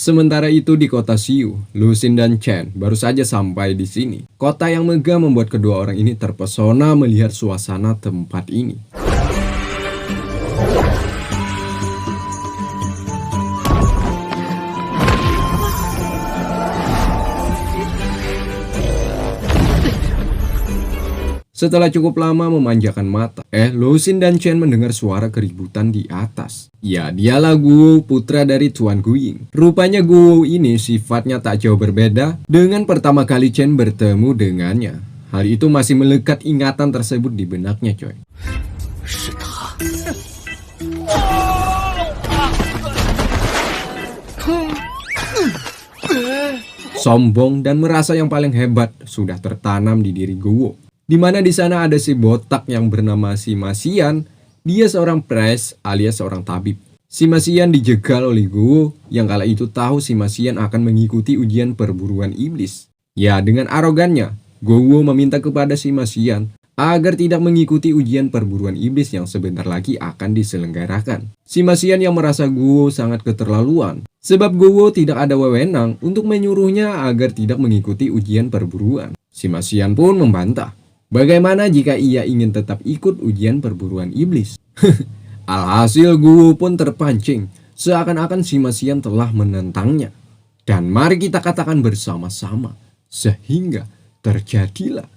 Sementara itu di kota Xiu, Lusin dan Chen baru saja sampai di sini. Kota yang megah membuat kedua orang ini terpesona melihat suasana tempat ini. Setelah cukup lama memanjakan mata, Lusin dan Chen mendengar suara keributan di atas. Ya, dialah Guo, putra dari Tuan Guiying. Rupanya Guo ini sifatnya tak jauh berbeda dengan pertama kali Chen bertemu dengannya. Hal itu masih melekat ingatan tersebut di benaknya, coy. Sombong dan merasa yang paling hebat sudah tertanam di diri Guo. Di mana di sana ada si botak yang bernama Sima Xian. Dia seorang pres alias seorang tabib. Sima Xian dijegal oleh Guo yang kala itu tahu Sima Xian akan mengikuti ujian perburuan iblis. Ya, dengan arogannya, Guo meminta kepada Sima Xian agar tidak mengikuti ujian perburuan iblis yang sebentar lagi akan diselenggarakan. Sima Xian yang merasa Guo sangat keterlaluan, sebab Guo tidak ada wewenang untuk menyuruhnya agar tidak mengikuti ujian perburuan. Sima Xian pun membantah. Bagaimana jika ia ingin tetap ikut ujian perburuan iblis? Alhasil Guo pun terpancing, seakan-akan Sima Xian telah menentangnya. Dan mari kita katakan bersama-sama, sehingga terjadilah.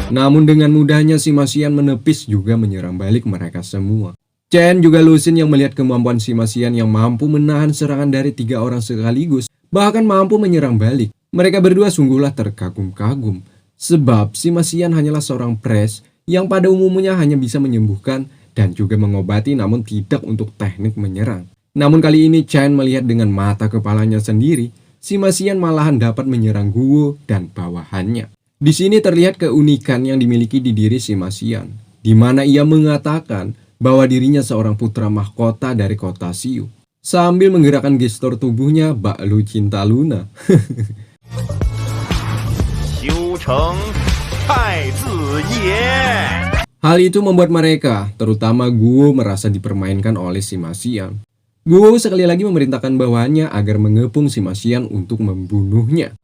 Namun dengan mudahnya Sima Xian menepis juga menyerang balik mereka semua. Chen juga Lusin yang melihat kemampuan Sima Xian yang mampu menahan serangan dari 3 orang sekaligus, bahkan mampu menyerang balik. Mereka berdua sungguhlah terkagum-kagum, sebab Sima Xian hanyalah seorang pres yang pada umumnya hanya bisa menyembuhkan dan juga mengobati namun tidak untuk teknik menyerang. Namun kali ini Chen melihat dengan mata kepalanya sendiri, Sima Xian malahan dapat menyerang Guo dan bawahannya. Di sini terlihat keunikan yang dimiliki di diri Sima Xian, di mana ia mengatakan bahwa dirinya seorang putra mahkota dari kota Xiu, sambil menggerakkan gestur tubuhnya bak lu cinta Luna. Hal itu membuat mereka, terutama Guo, merasa dipermainkan oleh Sima Xian. Guo sekali lagi memerintahkan bawahannya agar mengepung Sima Xian untuk membunuhnya.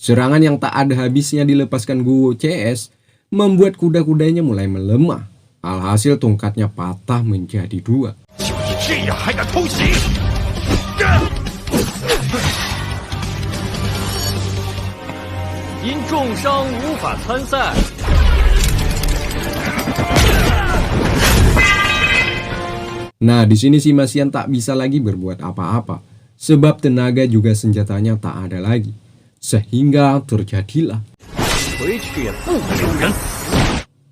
Serangan yang tak ada habisnya dilepaskan Guo CS membuat kuda-kudanya mulai melemah. Alhasil tongkatnya patah menjadi 2. Nah, di sini Sima Xian tak bisa lagi berbuat apa-apa, sebab tenaga juga senjatanya tak ada lagi. Sehingga terjadilah.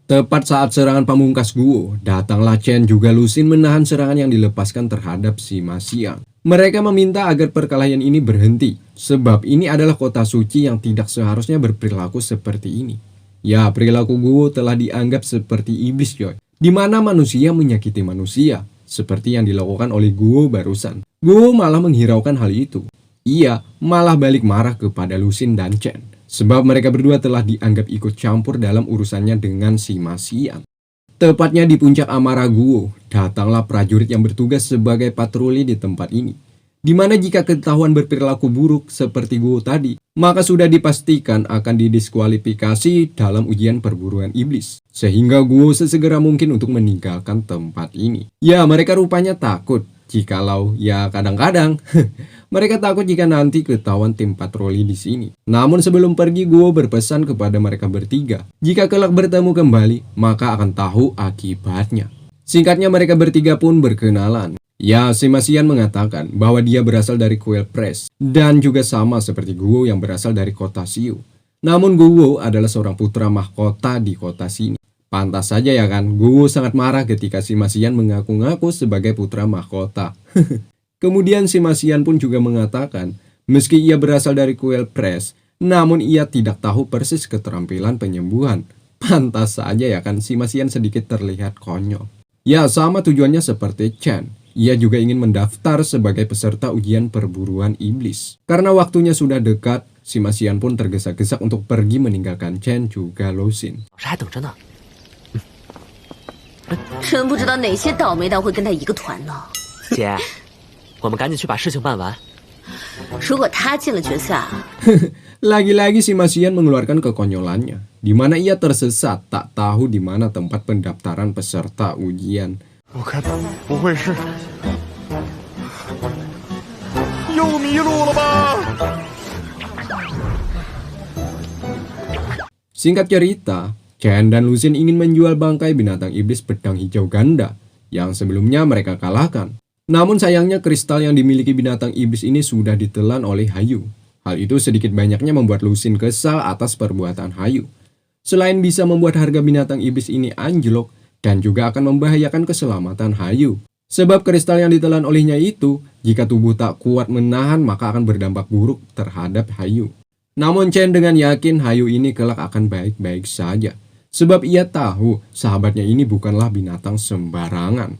Tepat saat serangan pamungkas Guo, datanglah Chen juga Lusin menahan serangan yang dilepaskan terhadap Sima Xian. Mereka meminta agar perkelahian ini berhenti, sebab ini adalah kota suci yang tidak seharusnya berperilaku seperti ini. Ya, perilaku Guo telah dianggap seperti iblis, coy, di mana manusia menyakiti manusia, seperti yang dilakukan oleh Guo barusan. Guo malah menghiraukan hal itu. Ia malah balik marah kepada Lusin dan Chen, sebab mereka berdua telah dianggap ikut campur dalam urusannya dengan Sima Xian. Tepatnya di puncak amarah Guo, datanglah prajurit yang bertugas sebagai patroli di tempat ini. Di mana jika ketahuan berperilaku buruk seperti Guo tadi, maka sudah dipastikan akan didiskualifikasi dalam ujian perburuan iblis. Sehingga Guo sesegera mungkin untuk meninggalkan tempat ini. Ya, mereka rupanya takut. Jikalau, ya kadang-kadang, mereka takut jika nanti ketahuan tim patroli di sini. Namun sebelum pergi, Guo berpesan kepada mereka bertiga, jika kelak bertemu kembali, maka akan tahu akibatnya. Singkatnya mereka bertiga pun berkenalan. Ya, si Masian mengatakan bahwa dia berasal dari kuil Pres dan juga sama seperti Guo yang berasal dari kota Xiu. Namun Guo adalah seorang putra mahkota di kota sini. Pantas saja ya kan, Guo sangat marah ketika si Masian mengaku-ngaku sebagai putra mahkota. Kemudian si Masian pun juga mengatakan, meski ia berasal dari kuil Pres, namun ia tidak tahu persis keterampilan penyembuhan. Pantas saja ya kan, si Masian sedikit terlihat konyol. Ya, sama tujuannya seperti Chen. Ia juga ingin mendaftar sebagai peserta ujian perburuan iblis. Karena waktunya sudah dekat, si Masian pun tergesa-gesa untuk pergi meninggalkan Chen juga Lu Xun. 真不知道哪些倒霉蛋会跟他一个团呢。姐，我们赶紧去把事情办完。如果他进了决赛， Lagi-lagi si Masian mengeluarkan kekonyolannya, di mana ia tersesat tak tahu di mana tempat pendaftaran peserta ujian. 我看不会是又迷路了吧？ Singkat cerita, Chen dan Lu Xun ingin menjual bangkai binatang iblis pedang hijau ganda yang sebelumnya mereka kalahkan. Namun sayangnya kristal yang dimiliki binatang iblis ini sudah ditelan oleh Hayu. Hal itu sedikit banyaknya membuat Lu Xun kesal atas perbuatan Hayu. Selain bisa membuat harga binatang iblis ini anjlok, dan juga akan membahayakan keselamatan Hayu. Sebab kristal yang ditelan olehnya itu, jika tubuh tak kuat menahan maka akan berdampak buruk terhadap Hayu. Namun Chen dengan yakin Hayu ini kelak akan baik-baik saja. Sebab ia tahu sahabatnya ini bukanlah binatang sembarangan.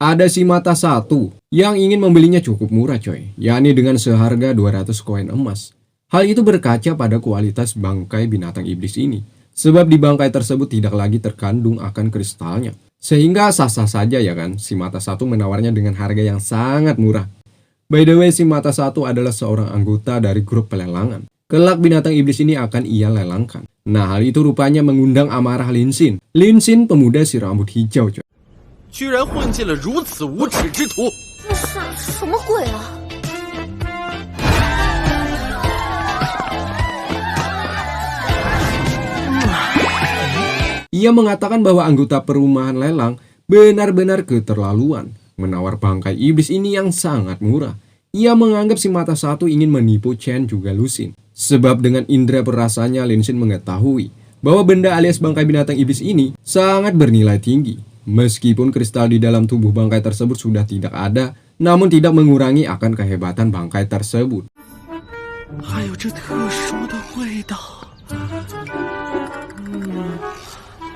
Ada si mata satu yang ingin membelinya cukup murah coy, yakni dengan seharga 200 koin emas. Hal itu berkaca pada kualitas bangkai binatang iblis ini. Sebab di bangkai tersebut tidak lagi terkandung akan kristalnya. Sehingga sah-sah saja ya kan, si mata satu menawarnya dengan harga yang sangat murah. By the way, si mata satu adalah seorang anggota dari grup pelelangan. Kelak binatang iblis ini akan ia lelangkan. Nah, hal itu rupanya mengundang amarah Lin Xin. Lin Xin pemuda si rambut hijau coy. 居然混进了如此无耻之徒！什么鬼啊？ Ia mengatakan bahwa anggota perumahan lelang benar-benar keterlaluan menawar bangkai iblis ini yang sangat murah. Ia menganggap si mata satu ingin menipu Chen juga Lu Xun. Sebab dengan indera perasaannya Lin Xin mengetahui bahwa benda alias bangkai binatang iblis ini sangat bernilai tinggi. Meskipun kristal di dalam tubuh bangkai tersebut sudah tidak ada, namun tidak mengurangi akan kehebatan bangkai tersebut. 还有这特殊的味道。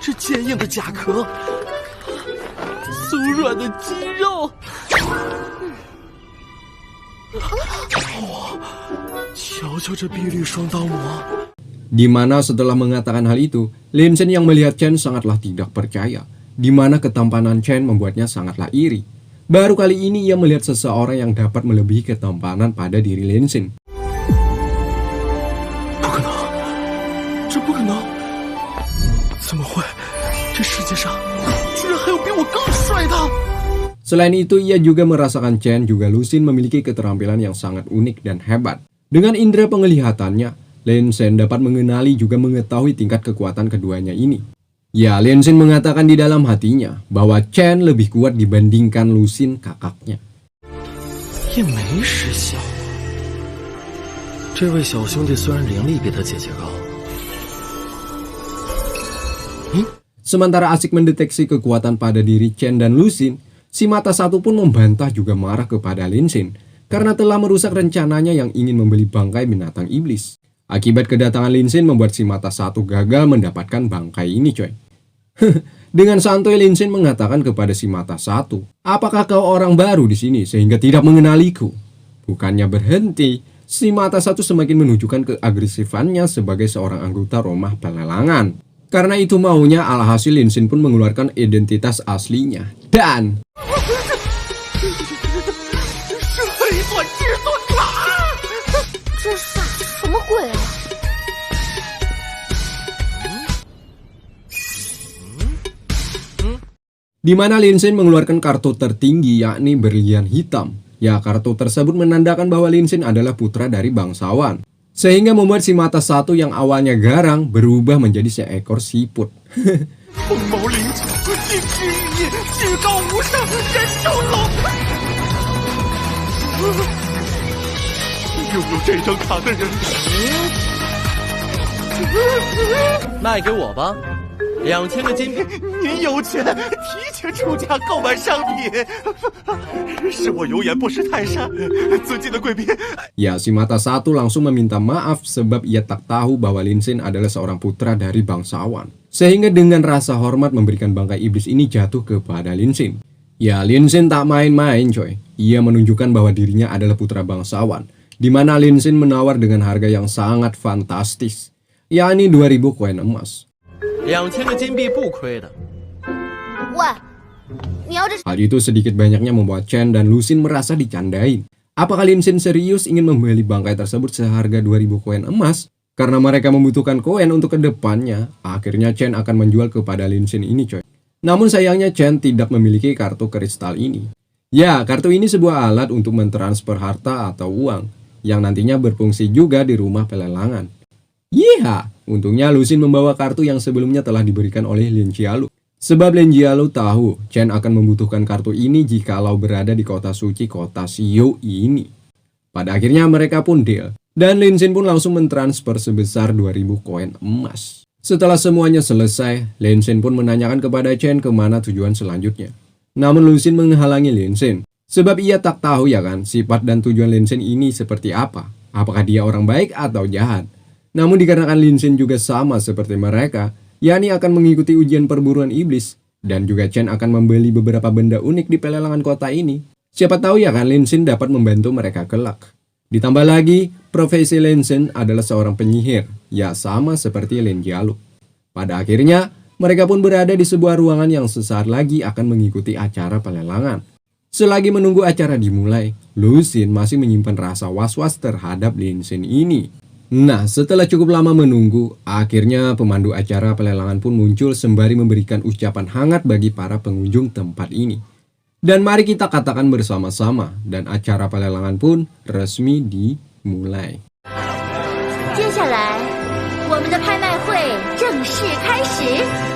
这坚硬的甲壳，酥软的肌肉，瞧瞧这碧绿双刀魔。 Di mana setelah mengatakan hal itu, Lin Xin yang melihat Chen sangatlah tidak percaya. Di mana ketampanan Chen membuatnya sangatlah iri. Baru kali ini ia melihat seseorang yang dapat melebihi ketampanan pada diri Lin Xin. 不可能，这不可能！怎么会？这世界上居然还有比我更帅的！ Selain itu, ia juga merasakan Chen juga Lu Xun memiliki keterampilan yang sangat unik dan hebat. Dengan indera penglihatannya, Lin Xin dapat mengenali juga mengetahui tingkat kekuatan keduanya ini. Ya, Lin Xin mengatakan di dalam hatinya bahwa Chen lebih kuat dibandingkan Lu Xun kakaknya. 也没失效。这位小兄弟虽然灵力比他姐姐高， Sementara asik mendeteksi kekuatan pada diri Chen dan Lu Xun, si mata satu pun membantah juga marah kepada Lin Xin karena telah merusak rencananya yang ingin membeli bangkai binatang iblis. Akibat kedatangan Lin Xin membuat si mata satu gagal mendapatkan bangkai ini coy. Dengan santai Lin Xin mengatakan kepada si mata satu, apakah kau orang baru di sini sehingga tidak mengenaliku? Bukannya berhenti, si mata satu semakin menunjukkan keagresifannya sebagai seorang anggota rumah pelelangan. Karena itu maunya, alhasil Lin Xin pun mengeluarkan identitas aslinya. Dan 这傻什么鬼啊？ di mana Lin Xin mengeluarkan kartu tertinggi yakni berlian hitam. Ya, kartu tersebut menandakan bahwa Lin Xin adalah putra dari bangsawan. Sehingga membuat si mata satu yang awalnya garang berubah menjadi seekor siput. 凤毛麟角，金枝玉叶，至高无上，人中龙。拥有这张卡的人，卖给我吧，2000个金币。您有钱，提前出价购买商品，是我有眼不识泰山。尊敬的贵宾， Ya, si mata satu langsung meminta maaf sebab ia tak tahu bahwa Lin Xin adalah seorang putra dari bangsawan. Sehingga dengan rasa hormat memberikan bangkai iblis ini jatuh kepada Lin Xin. Ya, Lin Xin tak main-main coy. Ia menunjukkan bahwa dirinya adalah putra bangsawan, di mana Lin Xin menawar dengan harga yang sangat fantastis, yakni 2000 koin emas. 2000个金币不亏的。喂，你要这 Hal itu sedikit banyaknya membuat Chen dan Lusin merasa dicandain. Apakah Lin Xin serius ingin membeli bangkai tersebut seharga 2000 koin emas? Karena mereka membutuhkan koin untuk kedepannya, akhirnya Chen akan menjual kepada Lin Xin ini coy. Namun sayangnya Chen tidak memiliki kartu kristal ini. Ya, kartu ini sebuah alat untuk mentransfer harta atau uang, yang nantinya berfungsi juga di rumah pelelangan. Iya, untungnya Lusin membawa kartu yang sebelumnya telah diberikan oleh Lin Jialu. Sebab Lin Jialu tahu Chen akan membutuhkan kartu ini jikalau berada di kota suci kota Xiu ini. Pada akhirnya mereka pun deal, dan Lin Xin pun langsung mentransfer sebesar 2000 koin emas. Setelah semuanya selesai, Lin Xin pun menanyakan kepada Chen kemana tujuan selanjutnya. Namun Lusin menghalangi Lin Xin, sebab ia tak tahu ya kan sifat dan tujuan Lin Xin ini seperti apa. Apakah dia orang baik atau jahat? Namun dikarenakan Lin Xin juga sama seperti mereka, yakni akan mengikuti ujian perburuan iblis, dan juga Chen akan membeli beberapa benda unik di pelelangan kota ini. Siapa tahu ya kan Lin Xin dapat membantu mereka kelak. Ditambah lagi, profesi Lin Xin adalah seorang penyihir, ya sama seperti Lin Jialu. Pada akhirnya, mereka pun berada di sebuah ruangan yang sesaat lagi akan mengikuti acara pelelangan. Selagi menunggu acara dimulai, Lusin masih menyimpan rasa was-was terhadap Lin Xin ini. Nah, setelah cukup lama menunggu, akhirnya pemandu acara pelelangan pun muncul sembari memberikan ucapan hangat bagi para pengunjung tempat ini. Dan mari kita katakan bersama-sama, dan acara pelelangan pun resmi dimulai. 接下来，我们的拍卖会正式开始。